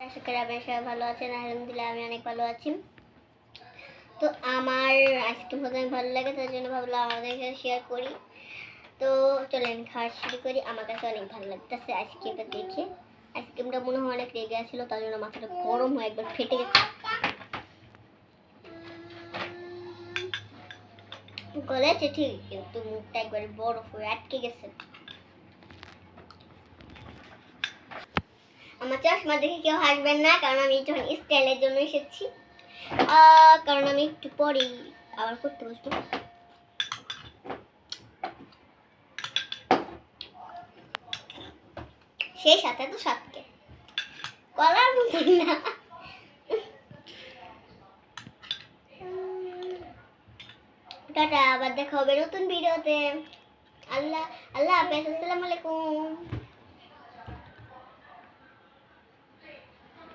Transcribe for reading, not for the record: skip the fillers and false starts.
আশা করি আপনারা সবাই ভালো আছেন। আলহামদুলিল্লাহ আমি অনেক ভালো আছি। তো আমার আইসক্রিম খেতে অনেক ভালো লাগে, তার জন্য ভাবলাম আমাদের সাথে শেয়ার করি। তো চলেন খাওয়া শুরু করি। আমার কাছে অনেক ভালো লাগতেছে আইসক্রিমটা দেখে। আইসক্রিমটা মনে হয় অনেক রেগে আসছিল, তার জন্য মাথাটা গরম হয়ে একবার ফেটে গেছে। গলেছে ঠিক, কিন্তু মুখটা একবার বরফ হয়ে আটকে গেছে। আমার চশমা দেখে কেউ হাসবেন না, কারণ আমি যখন স্টাইলের জন্য এসেছি, কারণ আমি একটু পরেই আবার করতে বসবো। সেই সাথে তো সাতকে কলার মতো না। টাটা, আবার দেখা হবে নতুন ভিডিওতে। আল্লাহ আল্লাহ হাফেজ, আসসালামু আলাইকুম।